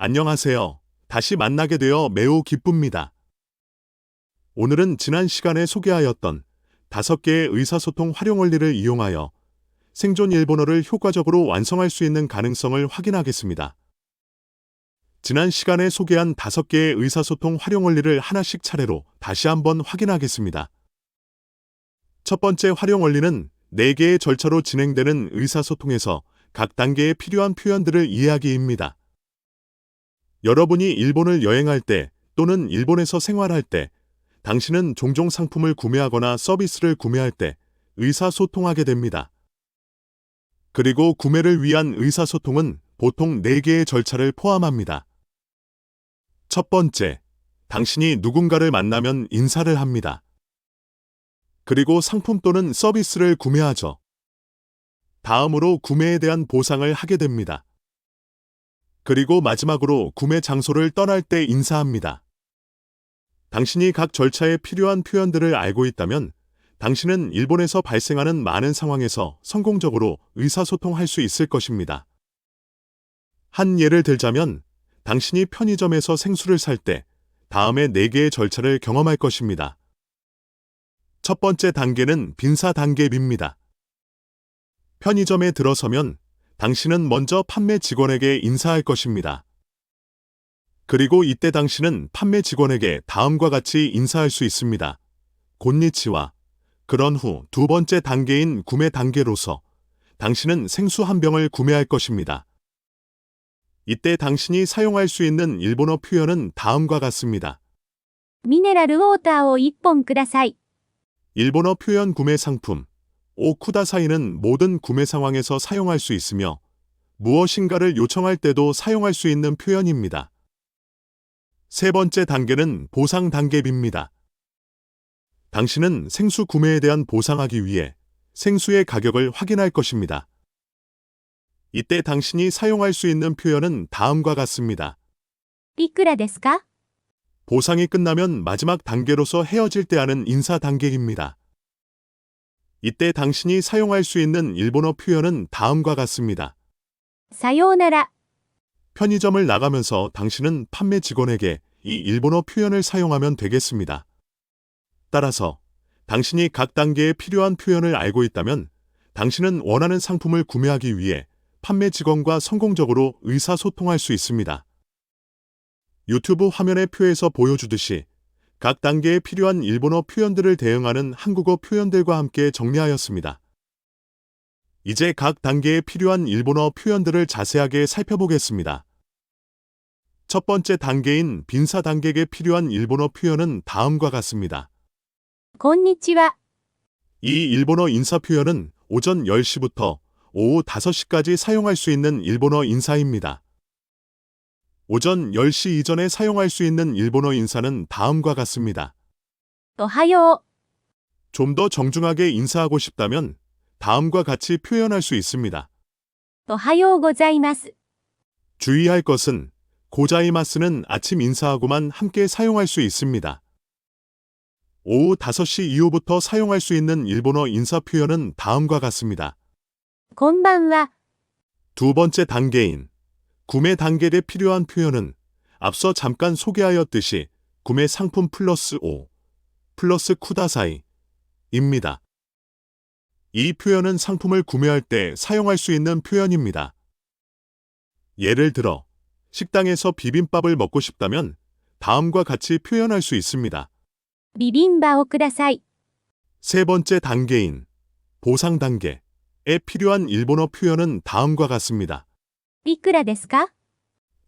안녕하세요. 다시 만나게 되어 매우 기쁩니다. 오늘은 지난 시간에 소개하였던 5개의 의사소통 활용 원리를 이용하여 생존 일본어를 효과적으로 완성할 수 있는 가능성을 확인하겠습니다. 지난 시간에 소개한 5개의 의사소통 활용 원리를 하나씩 차례로 다시 한번 확인하겠습니다. 첫 번째 활용 원리는 4개의 절차로 진행되는 의사소통에서 각 단계에 필요한 표현들을 이해하기입니다. 여러분이 일본을 여행할 때 또는 일본에서 생활할 때 당신은 종종 상품을 구매하거나 서비스를 구매할 때 의사소통하게 됩니다. 그리고 구매를 위한 의사소통은 보통 4개의 절차를 포함합니다. 첫 번째, 당신이 누군가를 만나면 인사를 합니다. 그리고 상품 또는 서비스를 구매하죠. 다음으로 구매에 대한 보상을 하게 됩니다. 그리고 마지막으로 구매 장소를 떠날 때 인사합니다. 당신이 각 절차에 필요한 표현들을 알고 있다면 당신은 일본에서 발생하는 많은 상황에서 성공적으로 의사소통할 수 있을 것입니다. 한 예를 들자면 당신이 편의점에서 생수를 살 때 다음에 4개의 절차를 경험할 것입니다. 첫 번째 단계는 빈사 단계입니다. 편의점에 들어서면 당신은 먼저 판매 직원에게 인사할 것입니다. 그리고 이때 당신은 판매 직원에게 다음과 같이 인사할 수 있습니다. 곤니치와. 그런 후 2번째 단계인 구매 단계로서 당신은 생수 한 병을 구매할 것입니다. 이때 당신이 사용할 수 있는 일본어 표현은 다음과 같습니다. ミネラルウォーターを1本ください。 일본어 표현 구매 상품 오쿠다사이는 모든 구매 상황에서 사용할 수 있으며 무엇인가를 요청할 때도 사용할 수 있는 표현입니다. 세 번째 단계는 보상 단계입니다. 당신은 생수 구매에 대한 보상하기 위해 생수의 가격을 확인할 것입니다. 이때 당신이 사용할 수 있는 표현은 다음과 같습니다. いくらですか? 보상이 끝나면 마지막 단계로서 헤어질 때 하는 인사 단계입니다. 이때 당신이 사용할 수 있는 일본어 표현은 다음과 같습니다. さようなら。 편의점을 나가면서 당신은 판매 직원에게 이 일본어 표현을 사용하면 되겠습니다. 따라서 당신이 각 단계에 필요한 표현을 알고 있다면 당신은 원하는 상품을 구매하기 위해 판매 직원과 성공적으로 의사소통할 수 있습니다. 유튜브 화면의 표에서 보여주듯이 각 단계에 필요한 일본어 표현들을 대응하는 한국어 표현들과 함께 정리하였습니다. 이제 각 단계에 필요한 일본어 표현들을 자세하게 살펴보겠습니다. 첫 번째 단계인 빈사 단계에 필요한 일본어 표현은 다음과 같습니다. こんにちは。 이 일본어 인사 표현은 오전 10시부터 오후 5시까지 사용할 수 있는 일본어 인사입니다. 오전 10시 이전에 사용할 수 있는 일본어 인사는 다음과 같습니다. おはよう。 좀 더 정중하게 인사하고 싶다면 다음과 같이 표현할 수 있습니다. おはようございます。 주의할 것은 고자이마스는 아침 인사하고만 함께 사용할 수 있습니다. 오후 5시 이후부터 사용할 수 있는 일본어 인사 표현은 다음과 같습니다. こんばんは。 두 번째 단계인 구매 단계에 필요한 표현은 앞서 잠깐 소개하였듯이 구매 상품 플러스 5 플러스 쿠다사이입니다. 이 표현은 상품을 구매할 때 사용할 수 있는 표현입니다. 예를 들어 식당에서 비빔밥을 먹고 싶다면 다음과 같이 표현할 수 있습니다. ビビンバをください。 세 번째 단계인 보상 단계에 필요한 일본어 표현은 다음과 같습니다. いくらですか?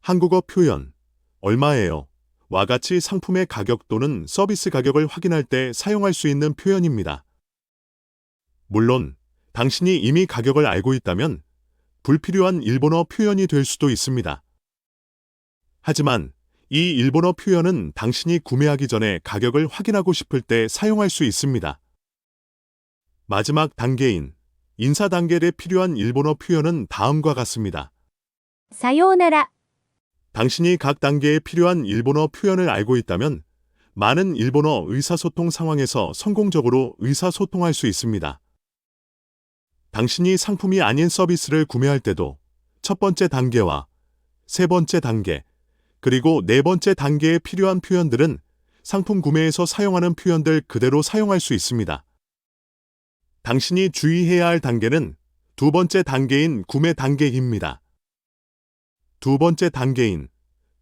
한국어 표현 얼마예요? 와 같이 상품의 가격 또는 서비스 가격을 확인할 때 사용할 수 있는 표현입니다. 물론 당신이 이미 가격을 알고 있다면 불필요한 일본어 표현이 될 수도 있습니다. 하지만 이 일본어 표현은 당신이 구매하기 전에 가격을 확인하고 싶을 때 사용할 수 있습니다. 마지막 단계인 인사 단계에 필요한 일본어 표현은 다음과 같습니다. さようなら。 당신이 각 단계에 필요한 일본어 표현을 알고 있다면 많은 일본어 의사소통 상황에서 성공적으로 의사소통할 수 있습니다. 당신이 상품이 아닌 서비스를 구매할 때도 첫 번째 단계와 세 번째 단계, 그리고 네 번째 단계에 필요한 표현들은 상품 구매에서 사용하는 표현들 그대로 사용할 수 있습니다. 당신이 주의해야 할 단계는 두 번째 단계인 구매 단계입니다. 두 번째 단계인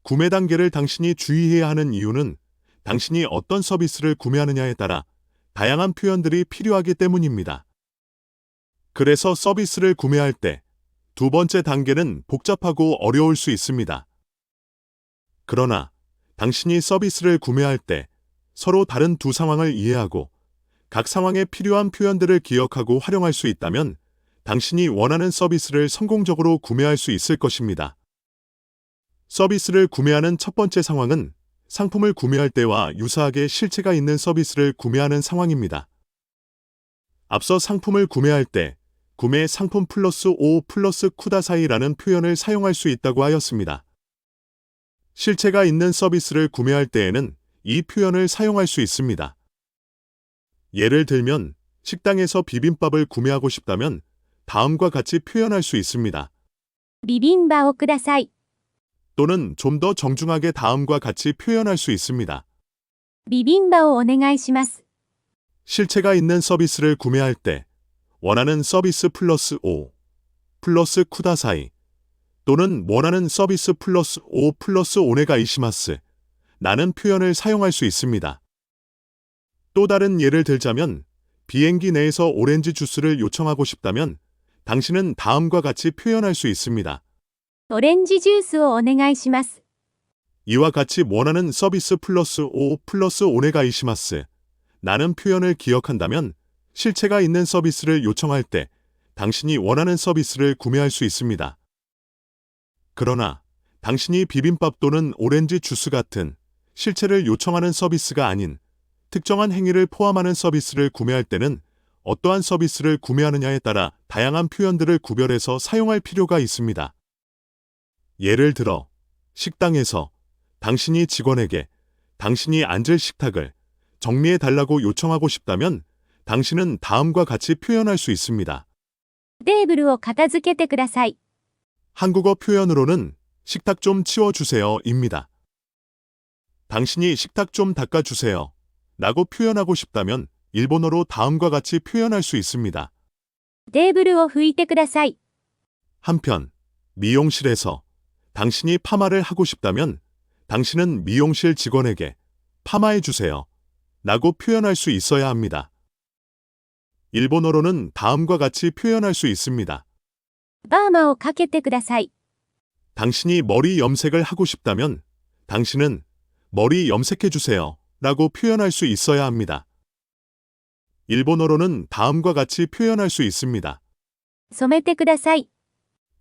구매 단계를 당신이 주의해야 하는 이유는 당신이 어떤 서비스를 구매하느냐에 따라 다양한 표현들이 필요하기 때문입니다. 그래서 서비스를 구매할 때 두 번째 단계는 복잡하고 어려울 수 있습니다. 그러나 당신이 서비스를 구매할 때 서로 다른 두 상황을 이해하고 각 상황에 필요한 표현들을 기억하고 활용할 수 있다면 당신이 원하는 서비스를 성공적으로 구매할 수 있을 것입니다. 서비스를 구매하는 첫 번째 상황은 상품을 구매할 때와 유사하게 실체가 있는 서비스를 구매하는 상황입니다. 앞서 상품을 구매할 때 구매 상품 플러스 5 플러스 쿠다사이라는 표현을 사용할 수 있다고 하였습니다. 실체가 있는 서비스를 구매할 때에는 이 표현을 사용할 수 있습니다. 예를 들면 식당에서 비빔밥을 구매하고 싶다면 다음과 같이 표현할 수 있습니다. ビビンバをください。 또는 좀 더 정중하게 다음과 같이 표현할 수 있습니다. ビビンバをお願いします。 실체가 있는 서비스를 구매할 때 원하는 서비스 플러스 5 플러스 쿠다사이 또는 원하는 서비스 플러스 5 플러스 오네가 이시마스 라는 표현을 사용할 수 있습니다. 또 다른 예를 들자면 비행기 내에서 오렌지 주스를 요청하고 싶다면 당신은 다음과 같이 표현할 수 있습니다. オレンジジュースをお願いします。 이와 같이 원하는 서비스 플러스 5 플러스 오네가 이시마스 라는 표현을 기억한다면 실체가 있는 서비스를 요청할 때 당신이 원하는 서비스를 구매할 수 있습니다. 그러나 당신이 비빔밥 또는 오렌지 주스 같은 실체를 요청하는 서비스가 아닌 특정한 행위를 포함하는 서비스를 구매할 때는 어떠한 서비스를 구매하느냐에 따라 다양한 표현들을 구별해서 사용할 필요가 있습니다. 예를 들어 식당에서 당신이 직원에게 당신이 앉을 식탁을 정리해 달라고 요청하고 싶다면 당신은 다음과 같이 표현할 수 있습니다. テーブルを片付けてください。 한국어 표현으로는 식탁 좀 치워주세요 입니다. 당신이 식탁 좀 닦아주세요 라고 표현하고 싶다면 일본어로 다음과 같이 표현할 수 있습니다. テーブルを拭いてください。 한편 미용실에서 당신이 파마를 하고 싶다면 당신은 미용실 직원에게 파마해 주세요 라고 표현할 수 있어야 합니다. 일본어로는 다음과 같이 표현할 수 있습니다. パーマをかけてください。 당신이 머리 염색을 하고 싶다면 당신은 머리 염색해 주세요 라고 표현할 수 있어야 합니다. 일본어로는 다음과 같이 표현할 수 있습니다. 染めてください。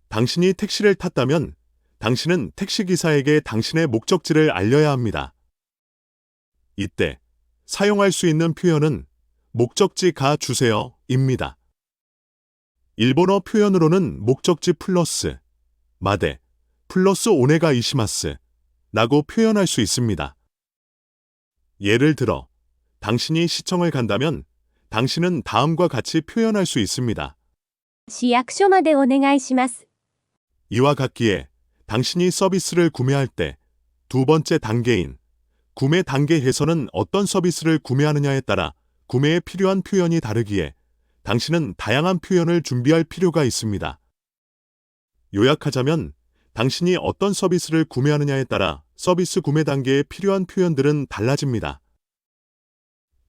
당신이 택시를 탔다면 당신은 택시기사에게 당신의 목적지를 알려야 합니다. 이때 사용할 수 있는 표현은 목적지 가 주세요 입니다. 일본어 표현으로는 목적지 플러스 마데 플러스 오네가 이시마스 라고 표현할 수 있습니다. 예를 들어 당신이 시청을 간다면 당신은 다음과 같이 표현할 수 있습니다. 市役所までお願いします。 이와 같기에 당신이 서비스를 구매할 때 두 번째 단계인 구매 단계에서는 어떤 서비스를 구매하느냐에 따라 구매에 필요한 표현이 다르기에 당신은 다양한 표현을 준비할 필요가 있습니다. 요약하자면 당신이 어떤 서비스를 구매하느냐에 따라 서비스 구매 단계에 필요한 표현들은 달라집니다.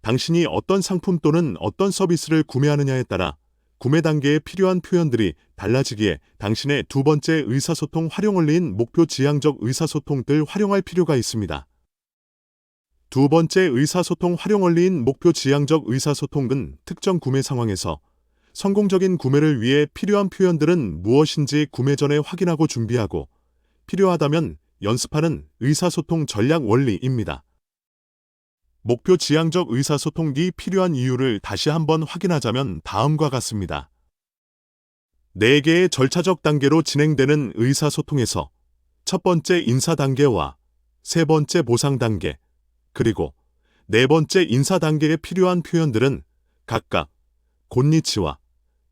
당신이 어떤 상품 또는 어떤 서비스를 구매하느냐에 따라 구매 단계에 필요한 표현들이 달라지기에 당신의 두 번째 의사소통 활용 원리인 목표 지향적 의사소통을 활용할 필요가 있습니다. 두 번째 의사소통 활용 원리인 목표 지향적 의사소통은 특정 구매 상황에서 성공적인 구매를 위해 필요한 표현들은 무엇인지 구매 전에 확인하고 준비하고 필요하다면 연습하는 의사소통 전략 원리입니다. 목표 지향적 의사소통이 필요한 이유를 다시 한번 확인하자면 다음과 같습니다. 4개의 절차적 단계로 진행되는 의사소통에서 첫 번째 인사 단계와 세 번째 보상 단계, 그리고 네 번째 인사 단계에 필요한 표현들은 각각 곤니치와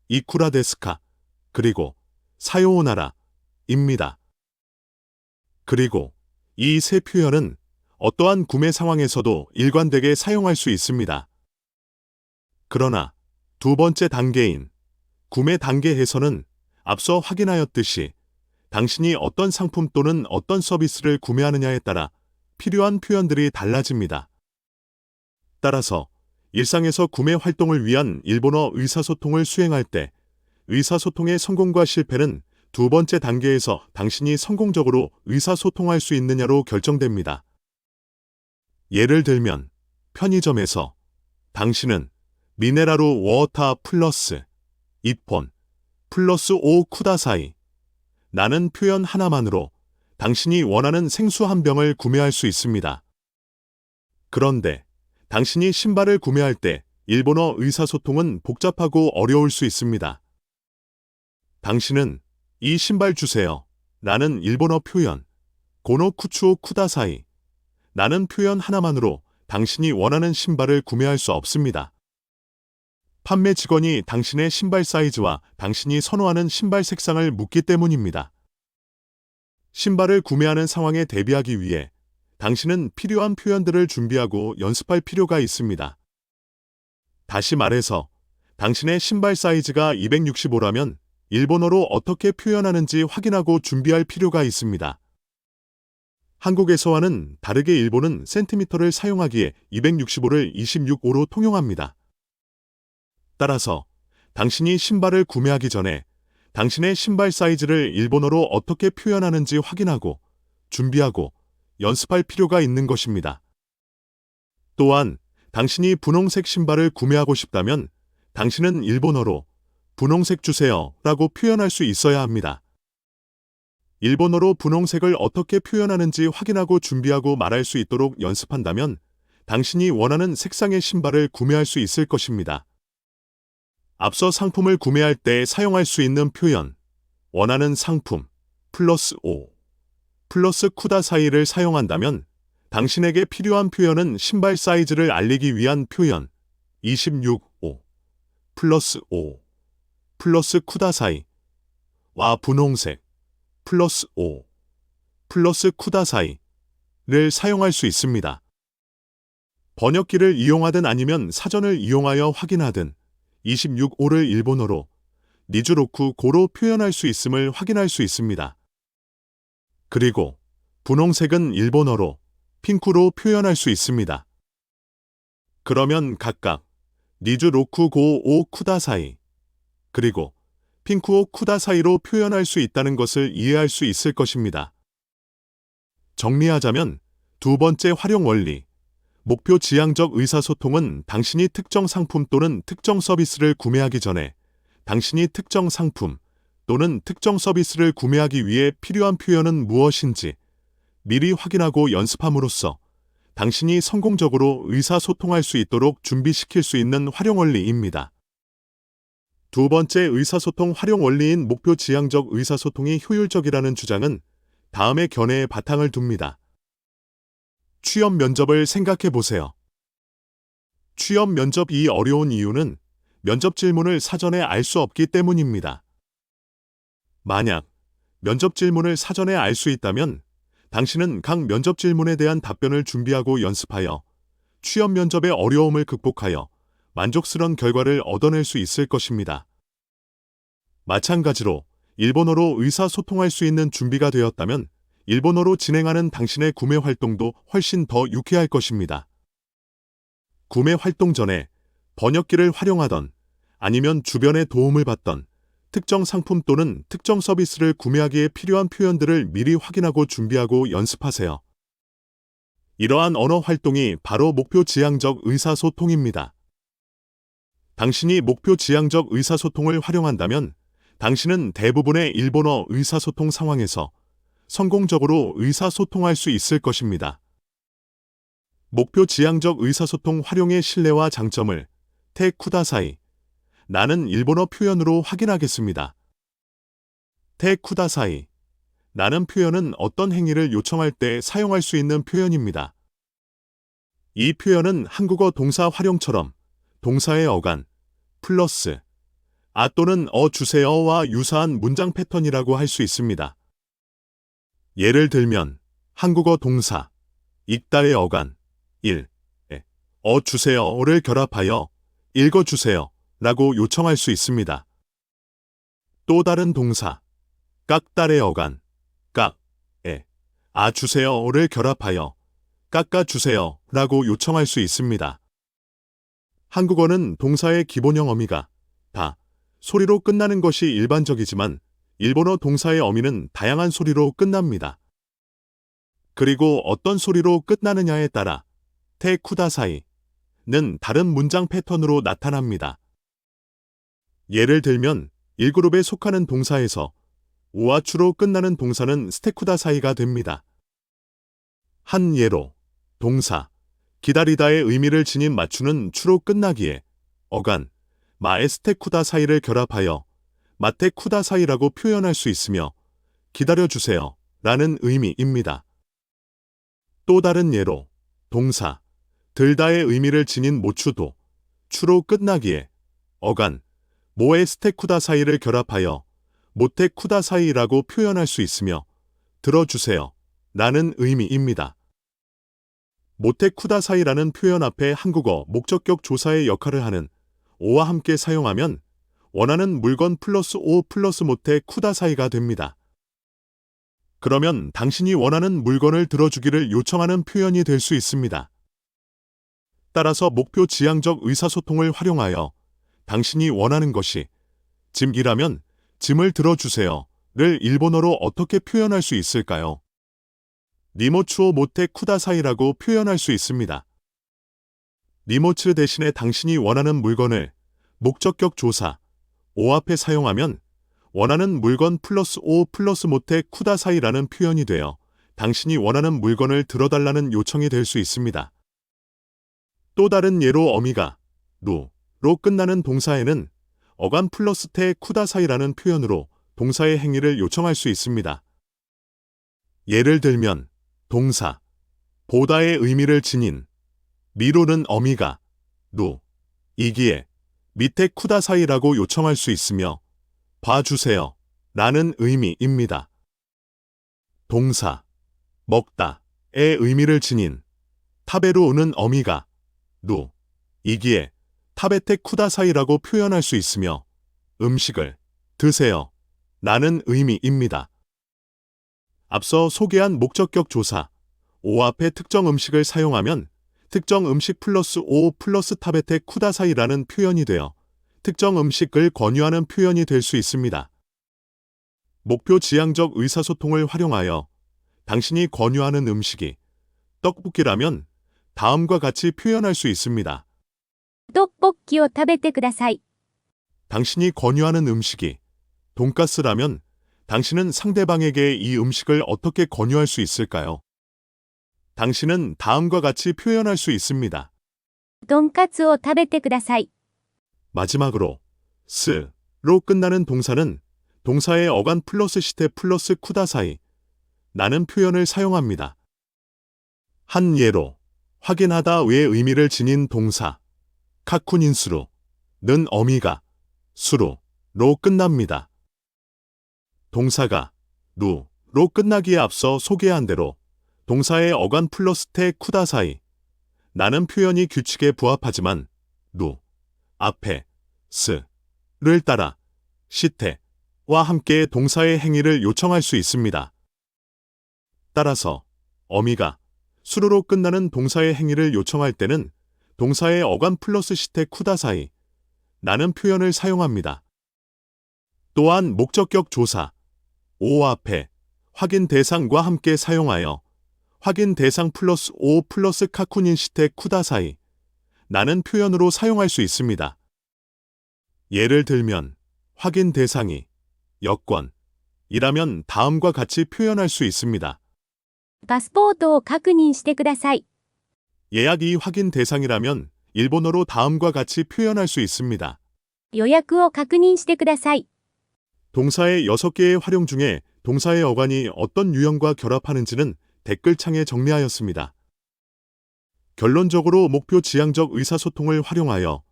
이쿠라 데스카, 그리고 사요오나라입니다. 그리고 이 세 표현은 어떠한 구매 상황에서도 일관되게 사용할 수 있습니다. 그러나 두 번째 단계인 구매 단계에서는 앞서 확인하였듯이 당신이 어떤 상품 또는 어떤 서비스를 구매하느냐에 따라 필요한 표현들이 달라집니다. 따라서 일상에서 구매 활동을 위한 일본어 의사소통을 수행할 때 의사소통의 성공과 실패는 두 번째 단계에서 당신이 성공적으로 의사소통할 수 있느냐로 결정됩니다. 예를 들면 편의점에서 당신은 미네랄우 워터 플러스 이폰 플러스 오 쿠다사이 나는 표현 하나만으로 당신이 원하는 생수 한 병을 구매할 수 있습니다. 그런데 당신이 신발을 구매할 때 일본어 의사소통은 복잡하고 어려울 수 있습니다. 당신은 이 신발 주세요 라는 일본어 표현 고노 쿠츠오 쿠다사이 나는 표현 하나만으로 당신이 원하는 신발을 구매할 수 없습니다. 판매 직원이 당신의 신발 사이즈와 당신이 선호하는 신발 색상을 묻기 때문입니다. 신발을 구매하는 상황에 대비하기 위해 당신은 필요한 표현들을 준비하고 연습할 필요가 있습니다. 다시 말해서 당신의 신발 사이즈가 265라면 일본어로 어떻게 표현하는지 확인하고 준비할 필요가 있습니다. 한국에서와는 다르게 일본은 센티미터를 사용하기에 265를 26호로 통용합니다. 따라서 당신이 신발을 구매하기 전에 당신의 신발 사이즈를 일본어로 어떻게 표현하는지 확인하고 준비하고 연습할 필요가 있는 것입니다. 또한 당신이 분홍색 신발을 구매하고 싶다면 당신은 일본어로 분홍색 주세요 라고 표현할 수 있어야 합니다. 일본어로 분홍색을 어떻게 표현하는지 확인하고 준비하고 말할 수 있도록 연습한다면 당신이 원하는 색상의 신발을 구매할 수 있을 것입니다. 앞서 상품을 구매할 때 사용할 수 있는 표현, 원하는 상품, 플러스 오, 플러스 쿠다사이를 사용한다면 당신에게 필요한 표현은 신발 사이즈를 알리기 위한 표현, 26오, 플러스 오, 플러스 쿠다사이, 와 분홍색, 플러스 오, 플러스 쿠다사이를 사용할 수 있습니다. 번역기를 이용하든 아니면 사전을 이용하여 확인하든 26호를 일본어로 니즈로쿠 고로 표현할 수 있음을 확인할 수 있습니다. 그리고 분홍색은 일본어로 핑크로 표현할 수 있습니다. 그러면 각각 니즈로쿠 고오 쿠다사이 그리고 핑크오 쿠다사이로 표현할 수 있다는 것을 이해할 수 있을 것입니다. 정리하자면 두 번째 활용 원리, 목표 지향적 의사소통은 당신이 특정 상품 또는 특정 서비스를 구매하기 전에 당신이 특정 상품 또는 특정 서비스를 구매하기 위해 필요한 표현은 무엇인지 미리 확인하고 연습함으로써 당신이 성공적으로 의사소통할 수 있도록 준비시킬 수 있는 활용 원리입니다. 두 번째 의사소통 활용 원리인 목표 지향적 의사소통이 효율적이라는 주장은 다음의 견해에 바탕을 둡니다. 취업 면접을 생각해 보세요. 취업 면접이 어려운 이유는 면접 질문을 사전에 알 수 없기 때문입니다. 만약 면접 질문을 사전에 알 수 있다면 당신은 각 면접 질문에 대한 답변을 준비하고 연습하여 취업 면접의 어려움을 극복하여 만족스러운 결과를 얻어낼 수 있을 것입니다. 마찬가지로 일본어로 의사소통할 수 있는 준비가 되었다면 일본어로 진행하는 당신의 구매 활동도 훨씬 더 유쾌할 것입니다. 구매 활동 전에 번역기를 활용하던 아니면 주변의 도움을 받던 특정 상품 또는 특정 서비스를 구매하기에 필요한 표현들을 미리 확인하고 준비하고 연습하세요. 이러한 언어 활동이 바로 목표 지향적 의사소통입니다. 당신이 목표 지향적 의사소통을 활용한다면 당신은 대부분의 일본어 의사소통 상황에서 성공적으로 의사소통할 수 있을 것입니다. 목표 지향적 의사소통 활용의 신뢰와 장점을 테 쿠다사이, 나는 일본어 표현으로 확인하겠습니다. 테 쿠다사이, 나는 표현은 어떤 행위를 요청할 때 사용할 수 있는 표현입니다. 이 표현은 한국어 동사 활용처럼 동사의 어간, 플러스, 아 또는 어 주세요와 유사한 문장 패턴이라고 할 수 있습니다. 예를 들면 한국어 동사 읽다의 어간 1. 주세요를 결합하여 읽어주세요 라고 요청할 수 있습니다. 또 다른 동사 깎다의 어간 주세요를 결합하여 깎아주세요 라고 요청할 수 있습니다. 한국어는 동사의 기본형 어미가 다 소리로 끝나는 것이 일반적이지만 일본어 동사의 어미는 다양한 소리로 끝납니다. 그리고 어떤 소리로 끝나느냐에 따라 테 쿠다사이는 다른 문장 패턴으로 나타납니다. 예를 들면 1그룹에 속하는 동사에서 오아추로 끝나는 동사는 스테쿠다사이가 됩니다. 한 예로 동사 기다리다의 의미를 지닌 맞추는 추로 끝나기에 어간 마에스테쿠다사이를 결합하여 마테쿠다사이라고 표현할 수 있으며 기다려주세요 라는 의미입니다. 또 다른 예로 동사 들다의 의미를 지닌 모추도 추로 끝나기에 어간 모에스테쿠다사이를 결합하여 모테쿠다사이라고 표현할 수 있으며 들어주세요 라는 의미입니다. 모테쿠다사이라는 표현 앞에 한국어 목적격 조사의 역할을 하는 오와 함께 사용하면 원하는 물건 플러스 오 플러스 모테쿠다사이가 됩니다. 그러면 당신이 원하는 물건을 들어주기를 요청하는 표현이 될 수 있습니다. 따라서 목표 지향적 의사소통을 활용하여 당신이 원하는 것이 짐이라면 짐을 들어주세요를 일본어로 어떻게 표현할 수 있을까요? 니모츠오 모테 쿠다사이라고 표현할 수 있습니다. 니모츠 대신에 당신이 원하는 물건을 목적격 조사 오 앞에 사용하면 원하는 물건 플러스 오 플러스 모테 쿠다사이라는 표현이 되어 당신이 원하는 물건을 들어달라는 요청이 될 수 있습니다. 또 다른 예로 어미가 루로 끝나는 동사에는 어간 플러스 테 쿠다사이라는 표현으로 동사의 행위를 요청할 수 있습니다. 예를 들면 동사 보다의 의미를 지닌 미로는 어미가 이기에 밑에 쿠다사이라고 요청할 수 있으며 봐주세요 라는 의미입니다. 동사 먹다의 의미를 지닌 타베루는 어미가 이기에 타베테 쿠다사이라고 표현할 수 있으며 음식을 드세요 라는 의미입니다. 앞서 소개한 목적격 조사 오 앞에 특정 음식을 사용하면 특정 음식 플러스 오 플러스 타베테 쿠다사이라는 표현이 되어 특정 음식을 권유하는 표현이 될 수 있습니다. 목표 지향적 의사소통을 활용하여 당신이 권유하는 음식이 떡볶이라면 다음과 같이 표현할 수 있습니다. トッポッキを食べてください。 당신이 권유하는 음식이 돈가스라면 당신은 상대방에게 이 음식을 어떻게 권유할 수 있을까요? 당신은 다음과 같이 표현할 수 있습니다. とんかつを食べてください。 마지막으로 스로 끝나는 동사는 동사의 어간 플러스 시테 플러스 쿠다사이 라는 표현을 사용합니다. 한 예로 확인하다 외의 의미를 지닌 동사 카쿠닌스루는 어미가 수루로 끝납니다. 동사가 루로 끝나기에 앞서 소개한 대로 동사의 어간 플러스 테 쿠다사이 라는 표현이 규칙에 부합하지만 루 앞에 스를 따라 시테와 함께 동사의 행위를 요청할 수 있습니다. 따라서 어미가 수루로 끝나는 동사의 행위를 요청할 때는 동사의 어간 플러스 시테 쿠다사이 라는 표현을 사용합니다. 또한 목적격 조사 오 앞에 확인 대상과 함께 사용하여 확인 대상 플러스 오 플러스 카쿠닌 시테 쿠다사이 라는 표현으로 사용할 수 있습니다. 예를 들면 확인 대상이 여권이라면 다음과 같이 표현할 수 있습니다. パスポートを確認してください。 예약이 확인 대상이라면 일본어로 다음과 같이 표현할 수 있습니다. 予約を確認してください。 동사의 6개의 활용 중에 동사의 어간이 어떤 유형과 결합하는지는 댓글창에 정리하였습니다. 결론적으로 목표 지향적 의사소통을 활용하여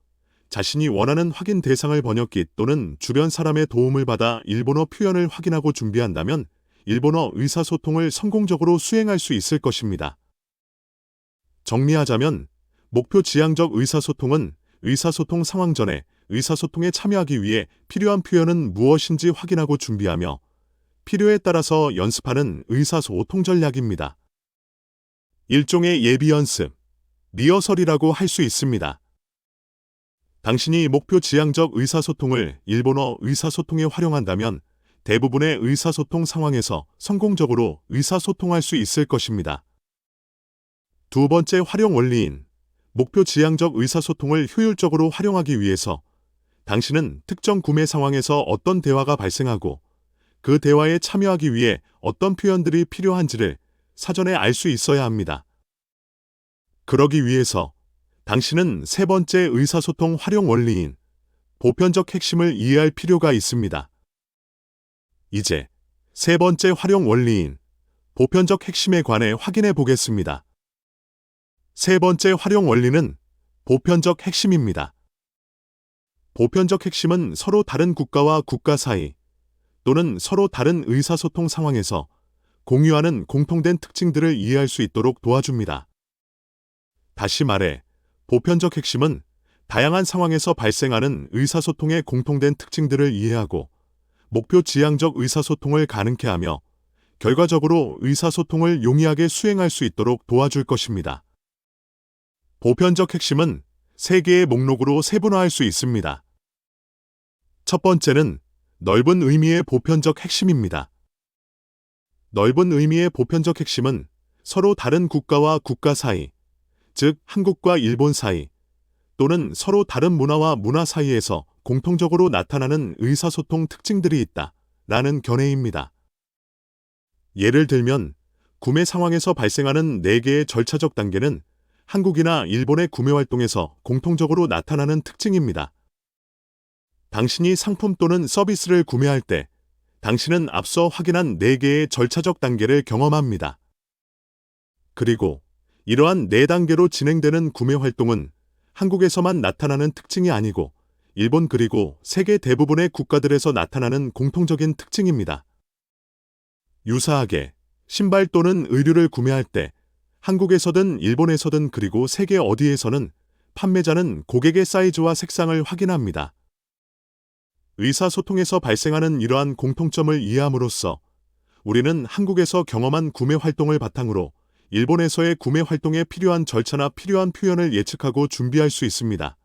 자신이 원하는 확인 대상을 번역기 또는 주변 사람의 도움을 받아 일본어 표현을 확인하고 준비한다면 일본어 의사소통을 성공적으로 수행할 수 있을 것입니다. 정리하자면 목표 지향적 의사소통은 의사소통 상황 전에 의사소통에 참여하기 위해 필요한 표현은 무엇인지 확인하고 준비하며 필요에 따라서 연습하는 의사소통 전략입니다. 일종의 예비 연습, 리허설이라고 할 수 있습니다. 당신이 목표 지향적 의사소통을 일본어 의사소통에 활용한다면 대부분의 의사소통 상황에서 성공적으로 의사소통할 수 있을 것입니다. 두 번째 활용 원리인 목표 지향적 의사소통을 효율적으로 활용하기 위해서 당신은 특정 구매 상황에서 어떤 대화가 발생하고 그 대화에 참여하기 위해 어떤 표현들이 필요한지를 사전에 알 수 있어야 합니다. 그러기 위해서 당신은 세 번째 의사소통 활용 원리인 보편적 핵심을 이해할 필요가 있습니다. 이제 세 번째 활용 원리인 보편적 핵심에 관해 확인해 보겠습니다. 세 번째 활용 원리는 보편적 핵심입니다. 보편적 핵심은 서로 다른 국가와 국가 사이 또는 서로 다른 의사소통 상황에서 공유하는 공통된 특징들을 이해할 수 있도록 도와줍니다. 다시 말해, 보편적 핵심은 다양한 상황에서 발생하는 의사소통의 공통된 특징들을 이해하고 목표 지향적 의사소통을 가능케 하며 결과적으로 의사소통을 용이하게 수행할 수 있도록 도와줄 것입니다. 보편적 핵심은 3개의 목록으로 세분화할 수 있습니다. 첫 번째는 넓은 의미의 보편적 핵심입니다. 넓은 의미의 보편적 핵심은 서로 다른 국가와 국가 사이, 즉 한국과 일본 사이, 또는 서로 다른 문화와 문화 사이에서 공통적으로 나타나는 의사소통 특징들이 있다 라는 견해입니다. 예를 들면 구매 상황에서 발생하는 4개의 절차적 단계는 한국이나 일본의 구매 활동에서 공통적으로 나타나는 특징입니다. 당신이 상품 또는 서비스를 구매할 때 당신은 앞서 확인한 4개의 절차적 단계를 경험합니다. 그리고 이러한 4단계로 진행되는 구매 활동은 한국에서만 나타나는 특징이 아니고 일본 그리고 세계 대부분의 국가들에서 나타나는 공통적인 특징입니다. 유사하게 신발 또는 의류를 구매할 때 한국에서든 일본에서든 그리고 세계 어디에서는 판매자는 고객의 사이즈와 색상을 확인합니다. 의사소통에서 발생하는 이러한 공통점을 이해함으로써 우리는 한국에서 경험한 구매 활동을 바탕으로 일본에서의 구매 활동에 필요한 절차나 필요한 표현을 예측하고 준비할 수 있습니다.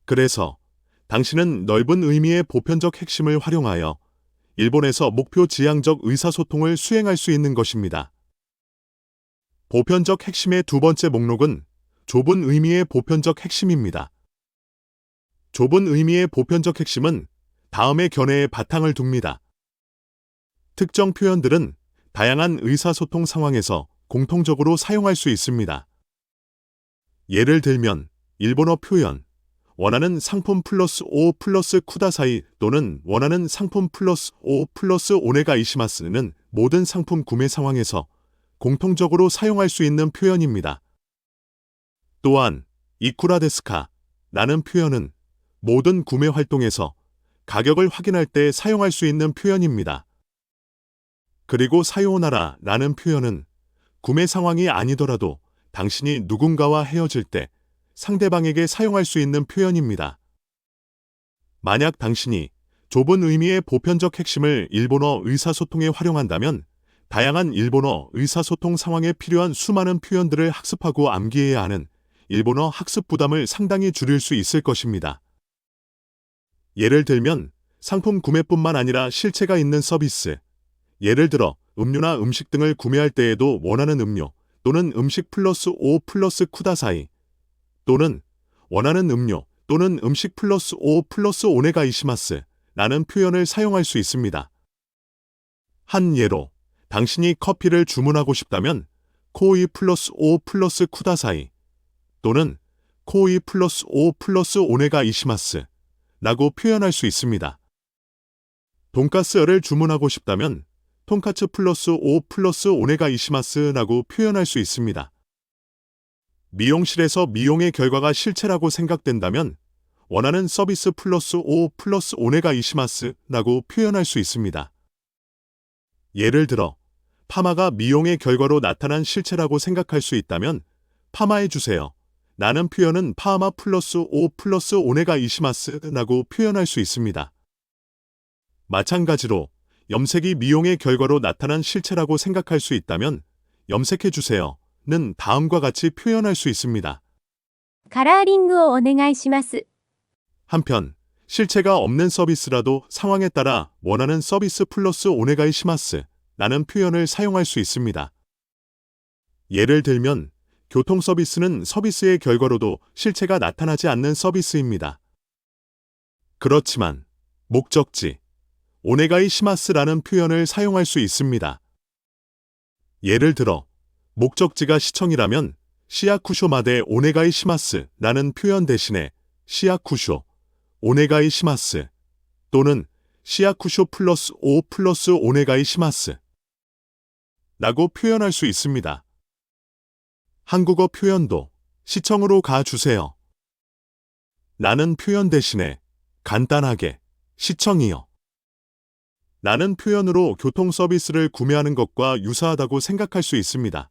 그래서 당신은 넓은 의미의 보편적 핵심을 활용하여 일본에서 목표 지향적 의사소통을 수행할 수 있는 것입니다. 보편적 핵심의 두 번째 목록은 좁은 의미의 보편적 핵심입니다. 좁은 의미의 보편적 핵심은 다음의 견해에 바탕을 둡니다. 특정 표현들은 다양한 의사소통 상황에서 공통적으로 사용할 수 있습니다. 예를 들면 일본어 표현 원하는 상품 플러스 오 플러스 쿠다사이 또는 원하는 상품 플러스 오 플러스 오네가 이시마스는 모든 상품 구매 상황에서 공통적으로 사용할 수 있는 표현입니다. 또한 이쿠라 데스카 라는 표현은 모든 구매 활동에서 가격을 확인할 때 사용할 수 있는 표현입니다. 그리고 사요나라 라는 표현은 구매 상황이 아니더라도 당신이 누군가와 헤어질 때 상대방에게 사용할 수 있는 표현입니다. 만약 당신이 좁은 의미의 보편적 핵심을 일본어 의사소통에 활용한다면 다양한 일본어 의사소통 상황에 필요한 수많은 표현들을 학습하고 암기해야 하는 일본어 학습 부담을 상당히 줄일 수 있을 것입니다. 예를 들면 상품 구매뿐만 아니라 실체가 있는 서비스, 예를 들어 음료나 음식 등을 구매할 때에도 원하는 음료 또는 음식 플러스 오 플러스 쿠다사이 또는 원하는 음료 또는 음식 플러스 오 플러스 오네가 이시마스 라는 표현을 사용할 수 있습니다. 한 예로 당신이 커피를 주문하고 싶다면 코이 플러스 오 플러스 쿠다사이 또는 코이 플러스 오 플러스 오네가 이시마스 라고 표현할 수 있습니다. 돈가스를 주문하고 싶다면 돈카츠 플러스 오 플러스 오네가 이시마스라고 표현할 수 있습니다. 미용실에서 미용의 결과가 실체라고 생각된다면 원하는 서비스 플러스 오 플러스 오네가 이시마스라고 표현할 수 있습니다. 예를 들어 파마가 미용의 결과로 나타난 실체라고 생각할 수 있다면 파마해 주세요. 라는 표현은 파마 플러스 오 플러스 오네가 이시마스라고 표현할 수 있습니다. 마찬가지로 염색이 미용의 결과로 나타난 실체라고 생각할 수 있다면 염색해 주세요는 다음과 같이 표현할 수 있습니다. カラーリングをお願いします。 한편 실체가 없는 서비스라도 상황에 따라 원하는 서비스 플러스 오네가이 시마스 라는 표현을 사용할 수 있습니다. 예를 들면 교통 서비스는 서비스의 결과로도 실체가 나타나지 않는 서비스입니다. 그렇지만 목적지 오네가이 시마스라는 표현을 사용할 수 있습니다. 예를 들어 목적지가 시청이라면 시야쿠쇼 마데 오네가이 시마스라는 표현 대신에 시야쿠쇼 오네가이 시마스 또는 시야쿠쇼 플러스 오 플러스 오네가이 시마스 라고 표현할 수 있습니다. 한국어 표현도 시청으로 가주세요 라는 표현 대신에 간단하게 시청이요 라는 표현으로 교통 서비스를 구매하는 것과 유사하다고 생각할 수 있습니다.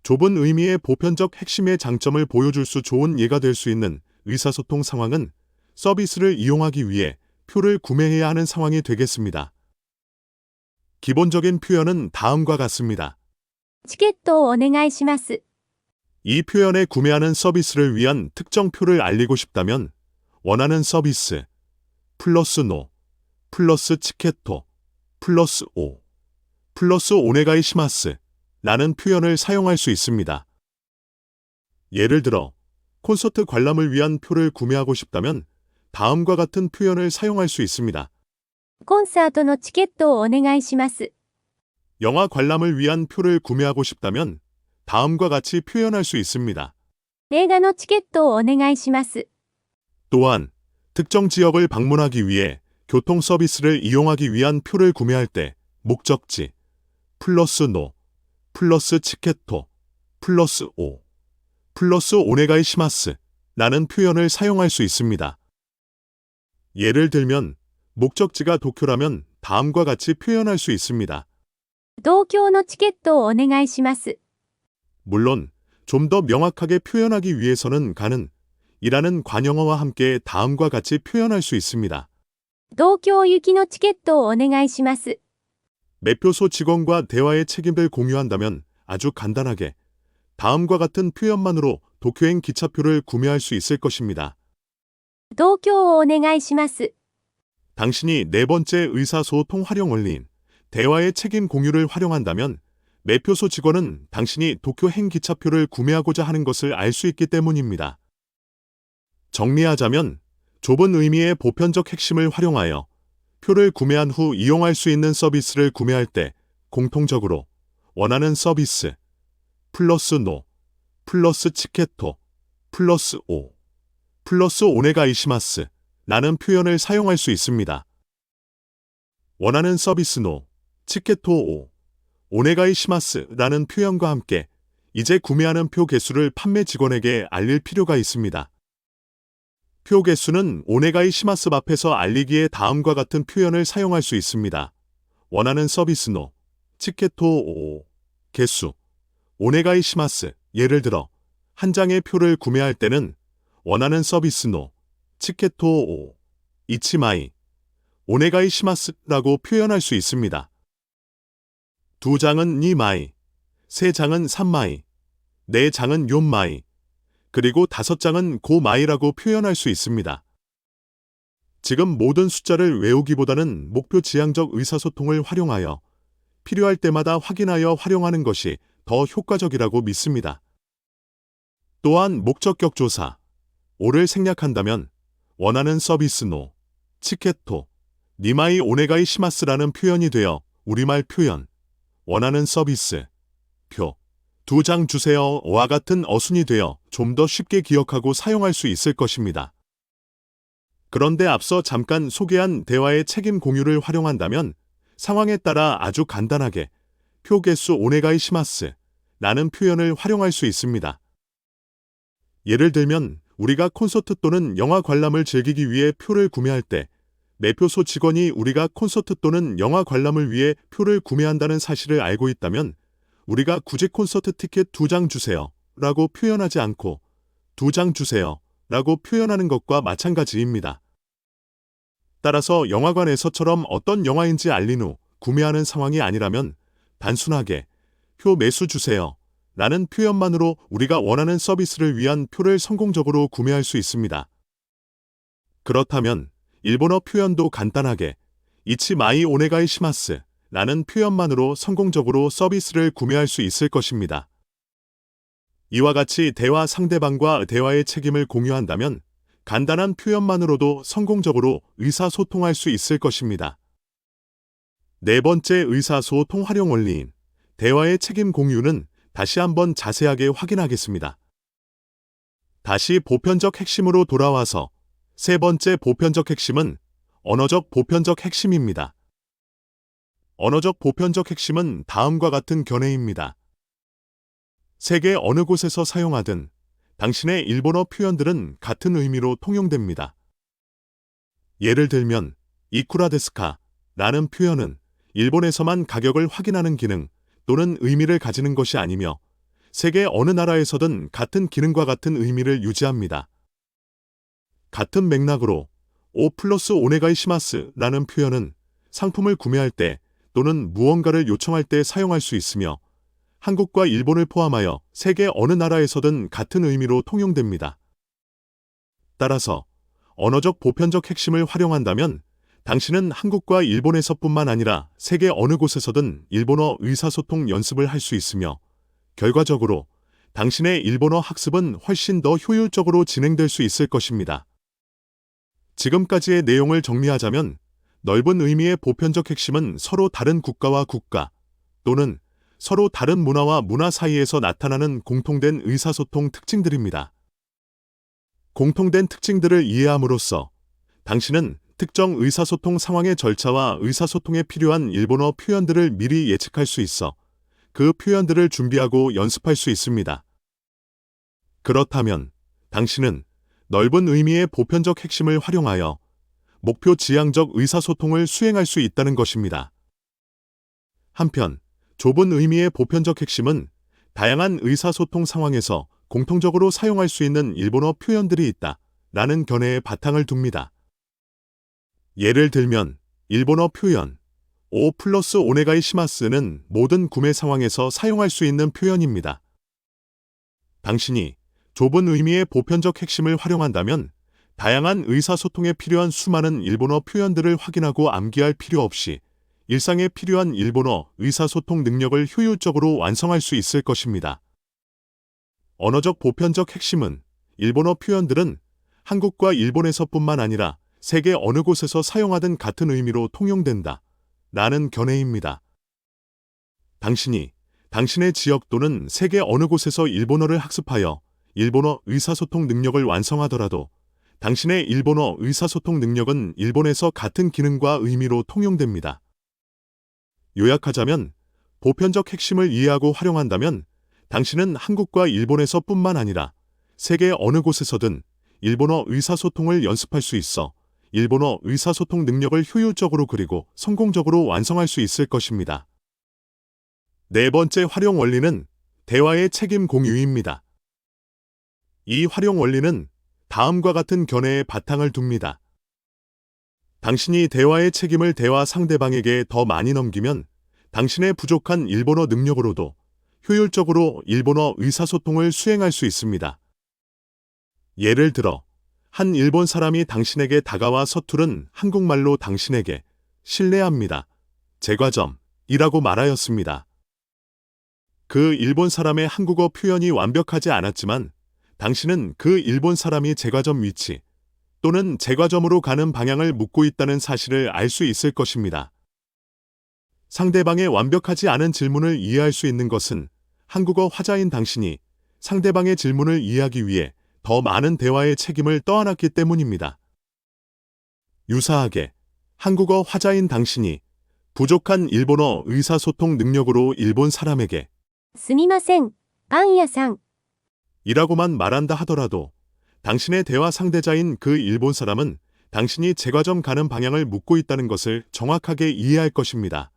좁은 의미의 보편적 핵심의 장점을 보여줄 수 좋은 예가 될 수 있는 의사소통 상황은 서비스를 이용하기 위해 표를 구매해야 하는 상황이 되겠습니다. 기본적인 표현은 다음과 같습니다. チケットをお願いします。 이 표현에 구매하는 서비스를 위한 특정 표를 알리고 싶다면 원하는 서비스 플러스 노 플러스 치케토 플러스 오 플러스 오네가이 시마스 라는 표현을 사용할 수 있습니다. 예를 들어 콘서트 관람을 위한 표를 구매하고 싶다면 다음과 같은 표현을 사용할 수 있습니다. コンサートのチケットをお願いします。 영화 관람을 위한 표를 구매하고 싶다면 다음과 같이 표현할 수 있습니다. 映画のチケットをお願いします。 또한 특정 지역을 방문하기 위해 교통 서비스를 이용하기 위한 표를 구매할 때 목적지 플러스 노 플러스 치케토 플러스 오 플러스 오네가이 시마스 라는 표현을 사용할 수 있습니다. 예를 들면 목적지가 도쿄라면 다음과 같이 표현할 수 있습니다. 東京のチケットをお願いします。 물론 좀 더 명확하게 표현하기 위해서는 가는 이라는 관용어와 함께 다음과 같이 표현할 수 있습니다. 東京行きのチケットをお願いします。 매표소 직원과 대화의 책임을 공유한다면 아주 간단하게 다음과 같은 표현만으로 도쿄행 기차표를 구매할 수 있을 것입니다. 東京をお願いします。 당신이 네 번째 의사소통 활용 원리인 대화의 책임 공유를 활용한다면 매표소 직원은 당신이 도쿄행 기차표를 구매하고자 하는 것을 알 수 있기 때문입니다. 정리하자면 좁은 의미의 보편적 핵심을 활용하여 표를 구매한 후 이용할 수 있는 서비스를 구매할 때 공통적으로 원하는 서비스 플러스 노 플러스 치케토 플러스 오 플러스 오네가이 시마스 라는 표현을 사용할 수 있습니다. 원하는 서비스 노 치케토 오 오네가이 시마스 라는 표현과 함께 이제 구매하는 표 개수를 판매 직원에게 알릴 필요가 있습니다. 표 개수는 오네가이 시마스 앞에서 알리기에 다음과 같은 표현을 사용할 수 있습니다. 원하는 서비스 노 치케토 오 개수 오네가이 시마스 예를 들어 한 장의 표를 구매할 때는 원하는 서비스 노 치케토 오 이치마이 오네가이 시마스라고 표현할 수 있습니다. 두 장은 니마이, 세 장은 삼마이, 네 장은 요마이, 그리고 다섯 장은 고마이라고 표현할 수 있습니다. 지금 모든 숫자를 외우기보다는 목표 지향적 의사소통을 활용하여 필요할 때마다 확인하여 활용하는 것이 더 효과적이라고 믿습니다. 또한 목적격 조사, 오를 생략한다면 원하는 서비스 노, 치케토, 니마이 오네가이 시마스라는 표현이 되어 우리말 표현, 원하는 서비스, 표, 두 장 주세요와 같은 어순이 되어 좀 더 쉽게 기억하고 사용할 수 있을 것입니다. 그런데 앞서 잠깐 소개한 대화의 책임 공유를 활용한다면 상황에 따라 아주 간단하게 표 개수 오네가이 시마스 라는 표현을 활용할 수 있습니다. 예를 들면 우리가 콘서트 또는 영화 관람을 즐기기 위해 표를 구매할 때 매표소 직원이 우리가 콘서트 또는 영화 관람을 위해 표를 구매한다는 사실을 알고 있다면 우리가 굳이 콘서트 티켓 2장 주세요 라고 표현하지 않고 2장 주세요 라고 표현하는 것과 마찬가지입니다. 따라서 영화관에서처럼 어떤 영화인지 알린 후 구매하는 상황이 아니라면 단순하게 표 매수 주세요 라는 표현만으로 우리가 원하는 서비스를 위한 표를 성공적으로 구매할 수 있습니다. 그렇다면 일본어 표현도 간단하게 이치 마이 오네가이 시마스 라는 표현만으로 성공적으로 서비스를 구매할 수 있을 것입니다. 이와 같이 대화 상대방과 대화의 책임을 공유한다면 간단한 표현만으로도 성공적으로 의사소통할 수 있을 것입니다. 네 번째 의사소통 활용 원리인 대화의 책임 공유는 다시 한번 자세하게 확인하겠습니다. 다시 보편적 핵심으로 돌아와서 세 번째 보편적 핵심은 언어적 보편적 핵심입니다. 언어적 보편적 핵심은 다음과 같은 견해입니다. 세계 어느 곳에서 사용하든 당신의 일본어 표현들은 같은 의미로 통용됩니다. 예를 들면 이쿠라 데스카 라는 표현은 일본에서만 가격을 확인하는 기능 또는 의미를 가지는 것이 아니며 세계 어느 나라에서든 같은 기능과 같은 의미를 유지합니다. 같은 맥락으로 오 플러스 오네가이 시마스 라는 표현은 상품을 구매할 때 또는 무언가를 요청할 때 사용할 수 있으며 한국과 일본을 포함하여 세계 어느 나라에서든 같은 의미로 통용됩니다. 따라서 언어적 보편적 핵심을 활용한다면 당신은 한국과 일본에서뿐만 아니라 세계 어느 곳에서든 일본어 의사소통 연습을 할 수 있으며 결과적으로 당신의 일본어 학습은 훨씬 더 효율적으로 진행될 수 있을 것입니다. 지금까지의 내용을 정리하자면 넓은 의미의 보편적 핵심은 서로 다른 국가와 국가 또는 서로 다른 문화와 문화 사이에서 나타나는 공통된 의사소통 특징들입니다. 공통된 특징들을 이해함으로써 당신은 특정 의사소통 상황의 절차와 의사소통에 필요한 일본어 표현들을 미리 예측할 수 있어 그 표현들을 준비하고 연습할 수 있습니다. 그렇다면 당신은 넓은 의미의 보편적 핵심을 활용하여 목표 지향적 의사소통을 수행할 수 있다는 것입니다. 한편 좁은 의미의 보편적 핵심은 다양한 의사소통 상황에서 공통적으로 사용할 수 있는 일본어 표현들이 있다 라는 견해에 바탕을 둡니다. 예를 들면 일본어 표현 오 플러스 오네가이 시마스는 모든 구매 상황에서 사용할 수 있는 표현입니다. 당신이 좁은 의미의 보편적 핵심을 활용한다면 다양한 의사소통에 필요한 수많은 일본어 표현들을 확인하고 암기할 필요 없이 일상에 필요한 일본어 의사소통 능력을 효율적으로 완성할 수 있을 것입니다. 언어적 보편적 핵심은 일본어 표현들은 한국과 일본에서뿐만 아니라 세계 어느 곳에서 사용하든 같은 의미로 통용된다 라는 견해입니다. 당신이 당신의 지역 또는 세계 어느 곳에서 일본어를 학습하여 일본어 의사소통 능력을 완성하더라도 당신의 일본어 의사소통 능력은 일본에서 같은 기능과 의미로 통용됩니다. 요약하자면 보편적 핵심을 이해하고 활용한다면 당신은 한국과 일본에서뿐만 아니라 세계 어느 곳에서든 일본어 의사소통을 연습할 수 있어 일본어 의사소통 능력을 효율적으로 그리고 성공적으로 완성할 수 있을 것입니다. 네 번째 활용 원리는 대화의 책임 공유입니다. 이 활용 원리는 다음과 같은 견해에 바탕을 둡니다. 당신이 대화의 책임을 대화 상대방에게 더 많이 넘기면 당신의 부족한 일본어 능력으로도 효율적으로 일본어 의사소통을 수행할 수 있습니다. 예를 들어 한 일본 사람이 당신에게 다가와 서투른 한국말로 당신에게 실례합니다. 제과점이라고 말하였습니다. 그 일본 사람의 한국어 표현이 완벽하지 않았지만 당신은 그 일본 사람이 제과점 위치 또는 제과점으로 가는 방향을 묻고 있다는 사실을 알 수 있을 것입니다. 상대방의 완벽하지 않은 질문을 이해할 수 있는 것은 한국어 화자인 당신이 상대방의 질문을 이해하기 위해 더 많은 대화의 책임을 떠안았기 때문입니다. 유사하게 한국어 화자인 당신이 부족한 일본어 의사소통 능력으로 일본 사람에게 すみません、パン屋さん。 이라고만 말한다 하더라도 당신의 대화 상대자인 그 일본 사람은 당신이 제과점 가는 방향을 묻고 있다는 것을 정확하게 이해할 것입니다.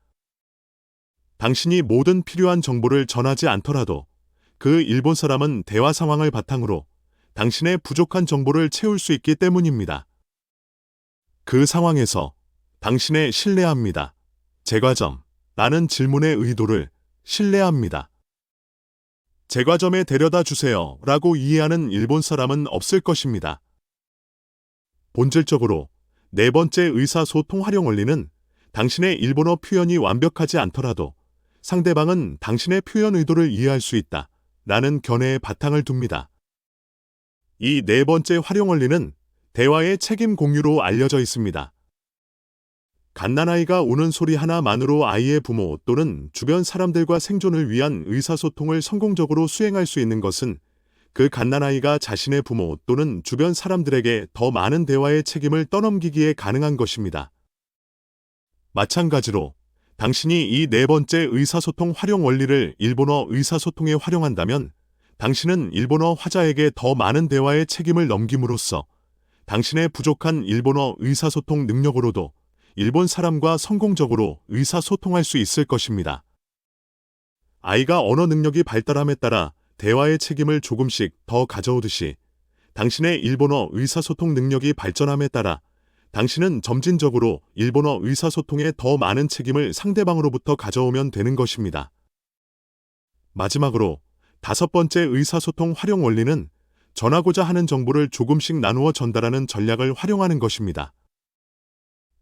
당신이 모든 필요한 정보를 전하지 않더라도 그 일본 사람은 대화 상황을 바탕으로 당신의 부족한 정보를 채울 수 있기 때문입니다. 그 상황에서 당신의 신뢰합니다. 제과점, 라는 질문의 의도를 신뢰합니다. 제과점에 데려다 주세요 라고 이해하는 일본 사람은 없을 것입니다. 본질적으로 네 번째 의사소통 활용 원리는 당신의 일본어 표현이 완벽하지 않더라도 상대방은 당신의 표현 의도를 이해할 수 있다 라는 견해에 바탕을 둡니다. 이 네 번째 활용 원리는 대화의 책임 공유로 알려져 있습니다. 갓난아이가 우는 소리 하나만으로 아이의 부모 또는 주변 사람들과 생존을 위한 의사소통을 성공적으로 수행할 수 있는 것은 그 갓난아이가 자신의 부모 또는 주변 사람들에게 더 많은 대화의 책임을 떠넘기기에 가능한 것입니다. 마찬가지로 당신이 이 네 번째 의사소통 활용 원리를 일본어 의사소통에 활용한다면 당신은 일본어 화자에게 더 많은 대화의 책임을 넘김으로써 당신의 부족한 일본어 의사소통 능력으로도 일본 사람과 성공적으로 의사소통할 수 있을 것입니다. 아이가 언어 능력이 발달함에 따라 대화의 책임을 조금씩 더 가져오듯이 당신의 일본어 의사소통 능력이 발전함에 따라 당신은 점진적으로 일본어 의사소통에 더 많은 책임을 상대방으로부터 가져오면 되는 것입니다. 마지막으로 다섯 번째 의사소통 활용 원리는 전하고자 하는 정보를 조금씩 나누어 전달하는 전략을 활용하는 것입니다.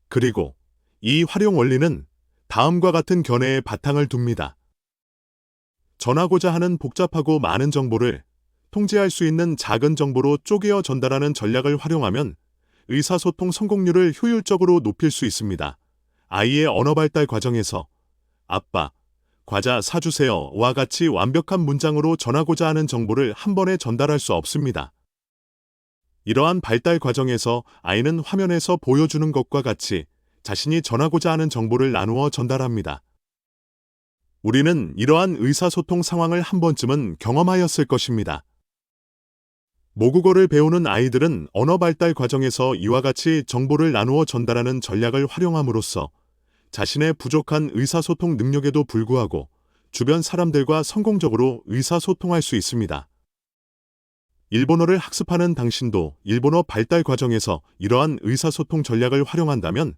그리고 이 활용 원리는 다음과 같은 견해에 바탕을 둡니다. 전하고자 하는 복잡하고 많은 정보를 통제할 수 있는 작은 정보로 쪼개어 전달하는 전략을 활용하면 의사소통 성공률을 효율적으로 높일 수 있습니다. 아이의 언어 발달 과정에서 아빠, 과자 사주세요와 같이 완벽한 문장으로 전하고자 하는 정보를 한 번에 전달할 수 없습니다. 이러한 발달 과정에서 아이는 화면에서 보여주는 것과 같이 자신이 전하고자 하는 정보를 나누어 전달합니다. 우리는 이러한 의사소통 상황을 한 번쯤은 경험하였을 것입니다. 모국어를 배우는 아이들은 언어 발달 과정에서 이와 같이 정보를 나누어 전달하는 전략을 활용함으로써 자신의 부족한 의사소통 능력에도 불구하고 주변 사람들과 성공적으로 의사소통할 수 있습니다. 일본어를 학습하는 당신도 일본어 발달 과정에서 이러한 의사소통 전략을 활용한다면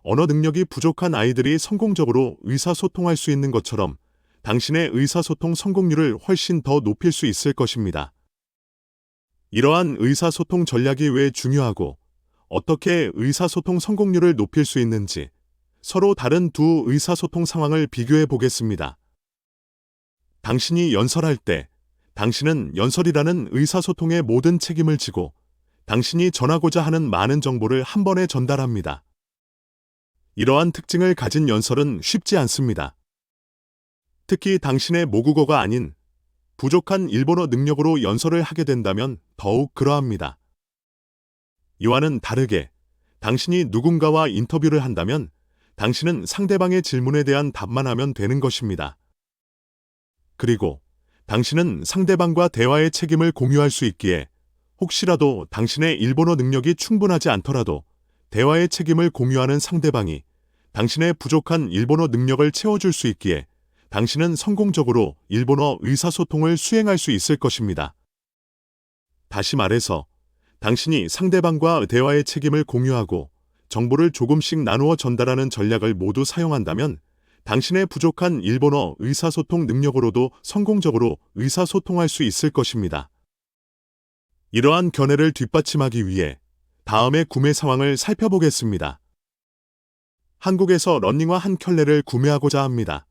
언어 능력이 부족한 아이들이 성공적으로 의사소통할 수 있는 것처럼 당신의 의사소통 성공률을 훨씬 더 높일 수 있을 것입니다. 이러한 의사소통 전략이 왜 중요하고 어떻게 의사소통 성공률을 높일 수 있는지 서로 다른 두 의사소통 상황을 비교해 보겠습니다. 당신이 연설할 때 당신은 연설이라는 의사소통의 모든 책임을 지고 당신이 전하고자 하는 많은 정보를 한 번에 전달합니다. 이러한 특징을 가진 연설은 쉽지 않습니다. 특히 당신의 모국어가 아닌 부족한 일본어 능력으로 연설을 하게 된다면 더욱 그러합니다. 이와는 다르게 당신이 누군가와 인터뷰를 한다면 당신은 상대방의 질문에 대한 답만 하면 되는 것입니다. 그리고 당신은 상대방과 대화의 책임을 공유할 수 있기에 혹시라도 당신의 일본어 능력이 충분하지 않더라도 대화의 책임을 공유하는 상대방이 당신의 부족한 일본어 능력을 채워줄 수 있기에 당신은 성공적으로 일본어 의사소통을 수행할 수 있을 것입니다. 다시 말해서 당신이 상대방과 대화의 책임을 공유하고 정보를 조금씩 나누어 전달하는 전략을 모두 사용한다면 당신의 부족한 일본어 의사소통 능력으로도 성공적으로 의사소통할 수 있을 것입니다. 이러한 견해를 뒷받침하기 위해 다음의 구매 상황을 살펴보겠습니다. 한국에서 러닝화 한 켤레를 구매하고자 합니다.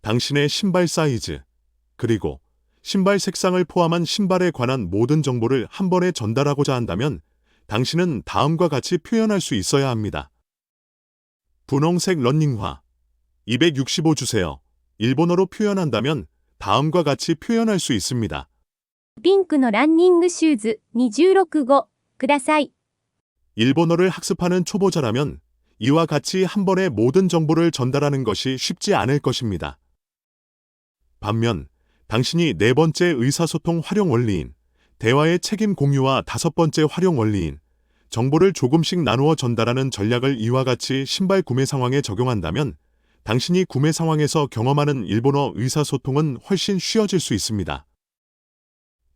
당신의 신발 사이즈, 그리고 신발 색상을 포함한 신발에 관한 모든 정보를 한 번에 전달하고자 한다면 당신은 다음과 같이 표현할 수 있어야 합니다. 분홍색 러닝화, 265 주세요. 일본어로 표현한다면 다음과 같이 표현할 수 있습니다.ピンクのランニングシューズ26号ください。 일본어를 학습하는 초보자라면 이와 같이 한 번에 모든 정보를 전달하는 것이 쉽지 않을 것입니다. 반면 당신이 네 번째 의사소통 활용 원리인 대화의 책임 공유와 다섯 번째 활용 원리인 정보를 조금씩 나누어 전달하는 전략을 이와 같이 신발 구매 상황에 적용한다면 당신이 구매 상황에서 경험하는 일본어 의사소통은 훨씬 쉬워질 수 있습니다.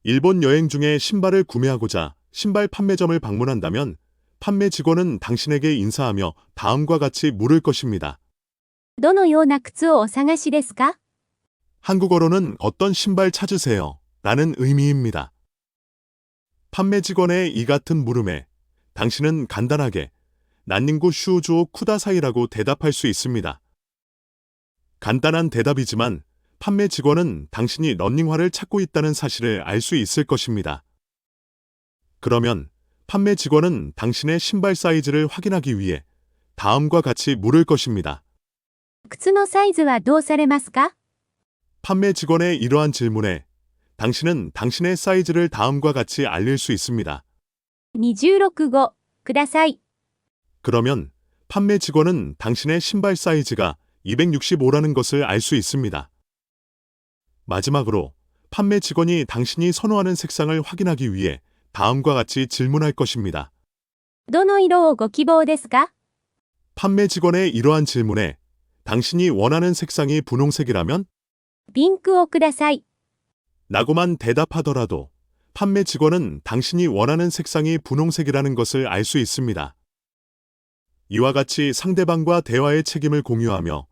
일본 여행 중에 신발을 구매하고자 신발 판매점을 방문한다면 판매 직원은 당신에게 인사하며 다음과 같이 물을 것입니다. どのような靴をお探しですか？ 한국어로는 어떤 신발 찾으세요? 라는 의미입니다. 판매 직원의 이 같은 물음에 당신은 간단하게 난닝구 슈우즈오 쿠다사이라고 대답할 수 있습니다. 간단한 대답이지만 판매 직원은 당신이 러닝화를 찾고 있다는 사실을 알 수 있을 것입니다. 그러면 판매 직원은 당신의 신발 사이즈를 확인하기 위해 다음과 같이 물을 것입니다. 靴のサイズはどうされますか？ 판매 직원의 이러한 질문에 당신은 당신의 사이즈를 다음과 같이 알릴 수 있습니다. 26号ください。 그러면 판매 직원은 당신의 신발 사이즈가 265라는 것을 알 수 있습니다. 마지막으로 판매 직원이 당신이 선호하는 색상을 확인하기 위해 다음과 같이 질문할 것입니다. どの色をご希望ですか？ 판매 직원의 이러한 질문에 당신이 원하는 색상이 분홍색이라면 ピンクをください。 라고만 대답하더라도 판매 직원은 당신이 원하는 색상이 분홍색이라는 것을 알 수 있습니다. 이와 같이 상대방과 대화의 책임을 공유하며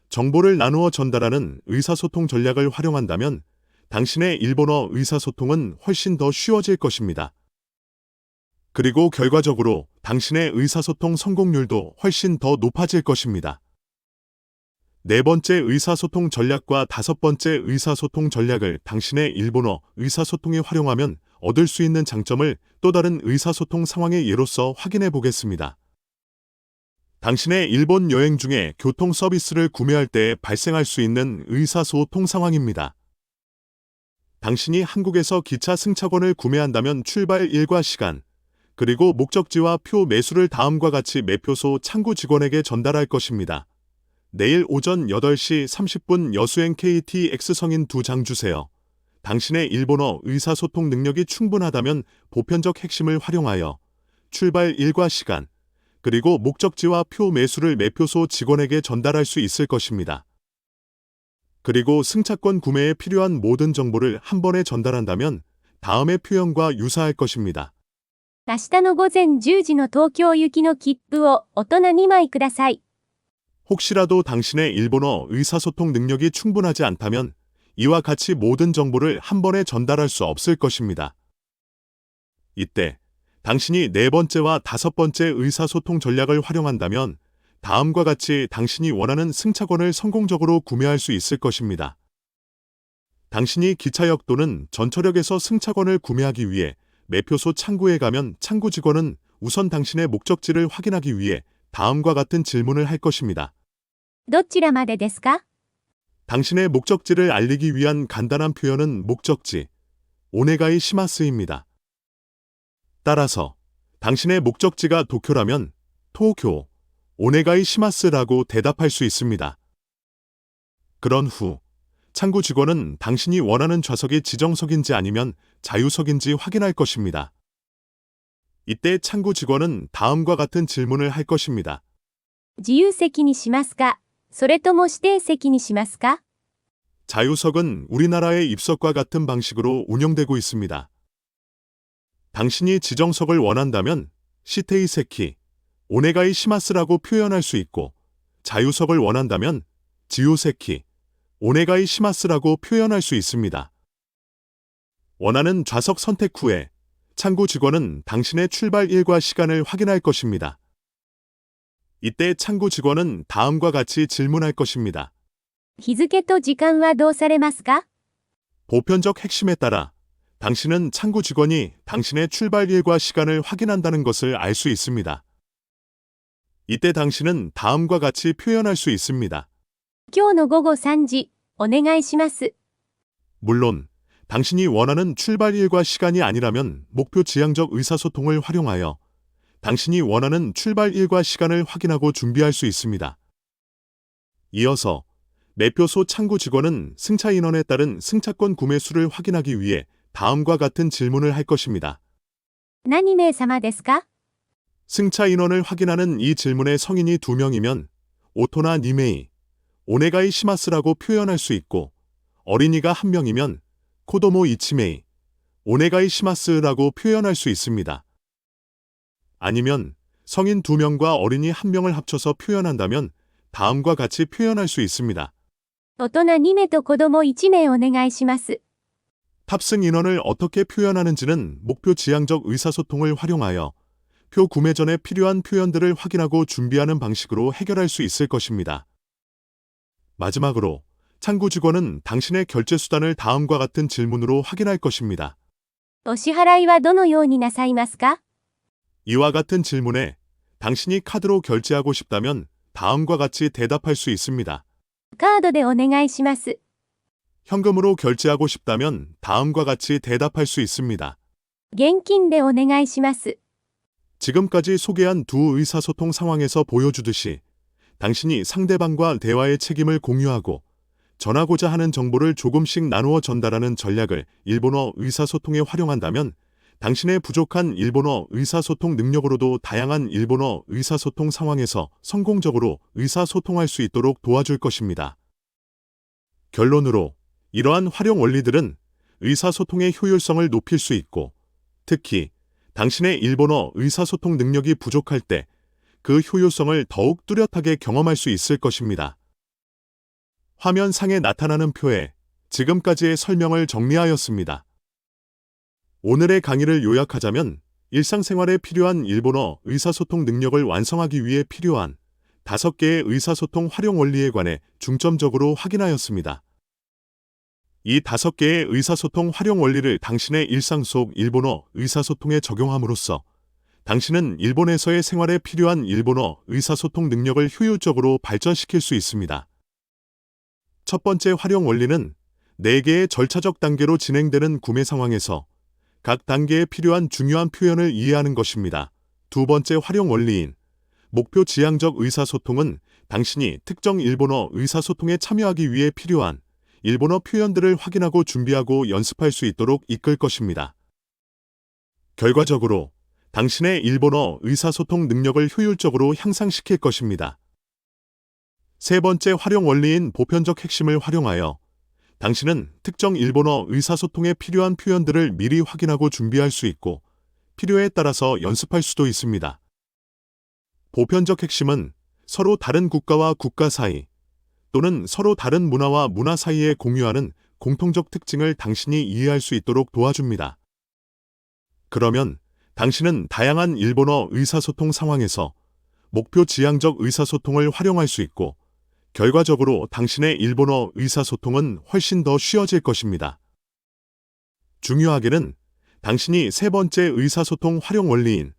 정보를 나누어 전달하는 의사소통 전략을 활용한다면 당신의 일본어 의사소통은 훨씬 더 쉬워질 것입니다. 그리고 결과적으로 당신의 의사소통 성공률도 훨씬 더 높아질 것입니다. 네 번째 의사소통 전략과 다섯 번째 의사소통 전략을 당신의 일본어 의사소통에 활용하면 얻을 수 있는 장점을 또 다른 의사소통 상황의 예로서 확인해 보겠습니다. 당신의 일본 여행 중에 교통 서비스를 구매할 때 발생할 수 있는 의사소통 상황입니다. 당신이 한국에서 기차 승차권을 구매한다면 출발 일과 시간, 그리고 목적지와 표 매수를 다음과 같이 매표소 창구 직원에게 전달할 것입니다. 내일 오전 8시 30분 여수행 KTX 성인 2장 주세요. 당신의 일본어 의사소통 능력이 충분하다면 보편적 핵심을 활용하여 출발 일과 시간, 그리고 목적지와 표 매수를 매표소 직원에게 전달할 수 있을 것입니다. 그리고 승차권 구매에 필요한 모든 정보를 한 번에 전달한다면 다음의 표현과 유사할 것입니다. 明日の午前10時の東京行きの切符を大人2枚ください。 혹시라도 당신의 일본어 의사소통 능력이 충분하지 않다면 이와 같이 모든 정보를 한 번에 전달할 수 없을 것입니다. 이때 당신이 네 번째와 다섯 번째 의사소통 전략을 활용한다면 다음과 같이 당신이 원하는 승차권을 성공적으로 구매할 수 있을 것입니다. 당신이 기차역 또는 전철역에서 승차권을 구매하기 위해 매표소 창구에 가면 창구 직원은 우선 당신의 목적지를 확인하기 위해 다음과 같은 질문을 할 것입니다. どちらまでですか？ 당신의 목적지를 알리기 위한 간단한 표현은 목적지, 오네가이 시마스입니다. 따라서 당신의 목적지가 도쿄라면 도쿄, 오네가이 시마스라고 대답할 수 있습니다. 그런 후 창구 직원은 당신이 원하는 좌석이 지정석인지 아니면 자유석인지 확인할 것입니다. 이때 창구 직원은 다음과 같은 질문을 할 것입니다. 自由席にしますか？それとも指定席にしますか？ 자유석은 우리나라의 입석과 같은 방식으로 운영되고 있습니다. 당신이 지정석을 원한다면 시테이 세키, 오네가이 시마스라고 표현할 수 있고 자유석을 원한다면 지요 세키, 오네가이 시마스라고 표현할 수 있습니다. 원하는 좌석 선택 후에 창구 직원은 당신의 출발 일과 시간을 확인할 것입니다. 이때 창구 직원은 다음과 같이 질문할 것입니다. 日付と時間はどうされますか？ 보편적 핵심에 따라 당신은 창구 직원이 당신의 출발 일과 시간을 확인한다는 것을 알 수 있습니다. 이때 당신은 다음과 같이 표현할 수 있습니다. 今日の午後3時、お願いします。 물론 당신이 원하는 출발 일과 시간이 아니라면 목표 지향적 의사소통을 활용하여 당신이 원하는 출발 일과 시간을 확인하고 준비할 수 있습니다. 이어서 매표소 창구 직원은 승차 인원에 따른 승차권 구매 수를 확인하기 위해 다음과 같은 질문을 할 것입니다. 何名様ですか？ 승차 인원을 확인하는 이 질문의 성인이 2명이면 오토나 니메이, 오네가이 시마스라고 표현할 수 있고, 어린이가 1명이면 코도모 이치메이, 오네가이 시마스라고 표현할 수 있습니다. 아니면 성인 2명과 어린이 1명을 합쳐서 표현한다면 다음과 같이 표현할 수 있습니다. 大人2名と子供1名お願いします。 탑승 인원을 어떻게 표현하는지는 목표 지향적 의사소통을 활용하여 표 구매 전에 필요한 표현들을 확인하고 준비하는 방식으로 해결할 수 있을 것입니다. 마지막으로 창구 직원은 당신의 결제 수단을 다음과 같은 질문으로 확인할 것입니다. お支払いはどのようになさいますか？ 이와 같은 질문에 당신이 카드로 결제하고 싶다면 다음과 같이 대답할 수 있습니다. カードでお願いします。 현금으로 결제하고 싶다면 다음과 같이 대답할 수 있습니다. 現金でお願いします。 지금까지 소개한 두 의사소통 상황에서 보여주듯이 당신이 상대방과 대화의 책임을 공유하고 전하고자 하는 정보를 조금씩 나누어 전달하는 전략을 일본어 의사소통에 활용한다면 당신의 부족한 일본어 의사소통 능력으로도 다양한 일본어 의사소통 상황에서 성공적으로 의사소통할 수 있도록 도와줄 것입니다. 결론으로 이러한 활용 원리들은 의사소통의 효율성을 높일 수 있고 특히 당신의 일본어 의사소통 능력이 부족할 때 그 효율성을 더욱 뚜렷하게 경험할 수 있을 것입니다. 화면 상에 나타나는 표에 지금까지의 설명을 정리하였습니다. 오늘의 강의를 요약하자면 일상생활에 필요한 일본어 의사소통 능력을 완성하기 위해 필요한 5개의 의사소통 활용 원리에 관해 중점적으로 확인하였습니다. 이 5개의 의사소통 활용 원리를 당신의 일상 속 일본어 의사소통에 적용함으로써 당신은 일본에서의 생활에 필요한 일본어 의사소통 능력을 효율적으로 발전시킬 수 있습니다. 첫 번째 활용 원리는 4개의 절차적 단계로 진행되는 구매 상황에서 각 단계에 필요한 중요한 표현을 이해하는 것입니다. 두 번째 활용 원리인 목표 지향적 의사소통은 당신이 특정 일본어 의사소통에 참여하기 위해 필요한 일본어 표현들을 확인하고 준비하고 연습할 수 있도록 이끌 것입니다. 결과적으로 당신의 일본어 의사소통 능력을 효율적으로 향상시킬 것입니다. 세 번째 활용 원리인 보편적 핵심을 활용하여 당신은 특정 일본어 의사소통에 필요한 표현들을 미리 확인하고 준비할 수 있고 필요에 따라서 연습할 수도 있습니다. 보편적 핵심은 서로 다른 국가와 국가 사이 또는 서로 다른 문화와 문화 사이에 공유하는 공통적 특징을 당신이 이해할 수 있도록 도와줍니다. 그러면 당신은 다양한 일본어 의사소통 상황에서 목표 지향적 의사소통을 활용할 수 있고 결과적으로 당신의 일본어 의사소통은 훨씬 더 쉬워질 것입니다. 중요하게는 당신이 세 번째 의사소통 활용 원리인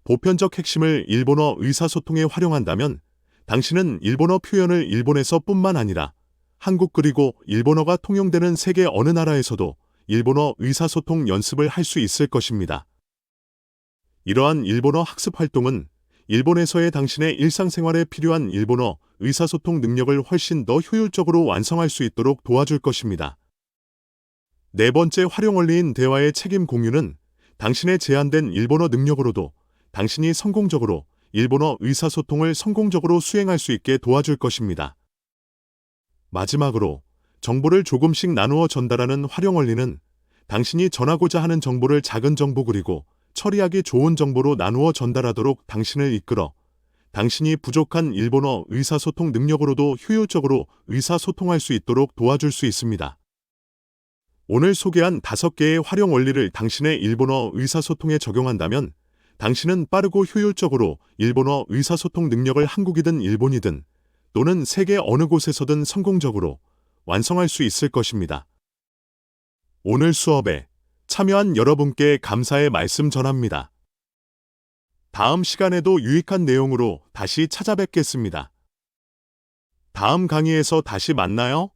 보편적 핵심을 일본어 의사소통에 활용한다면 당신은 일본어 표현을 일본에서 뿐만 아니라 한국 그리고 일본어가 통용되는 세계 어느 나라에서도 일본어 의사소통 연습을 할 수 있을 것입니다. 이러한 일본어 학습 활동은 일본에서의 당신의 일상생활에 필요한 일본어 의사소통 능력을 훨씬 더 효율적으로 완성할 수 있도록 도와줄 것입니다. 네 번째 활용 원리인 대화의 책임 공유는 당신의 제한된 일본어 능력으로도 당신이 성공적으로 일본어 의사소통을 성공적으로 수행할 수 있게 도와줄 것입니다. 마지막으로 정보를 조금씩 나누어 전달하는 활용 원리는 당신이 전하고자 하는 정보를 작은 정보 그리고 처리하기 좋은 정보로 나누어 전달하도록 당신을 이끌어 당신이 부족한 일본어 의사소통 능력으로도 효율적으로 의사소통할 수 있도록 도와줄 수 있습니다. 오늘 소개한 5개의 활용 원리를 당신의 일본어 의사소통에 적용한다면 당신은 빠르고 효율적으로 일본어 의사소통 능력을 한국이든 일본이든 또는 세계 어느 곳에서든 성공적으로 완성할 수 있을 것입니다. 오늘 수업에 참여한 여러분께 감사의 말씀 전합니다. 다음 시간에도 유익한 내용으로 다시 찾아뵙겠습니다. 다음 강의에서 다시 만나요.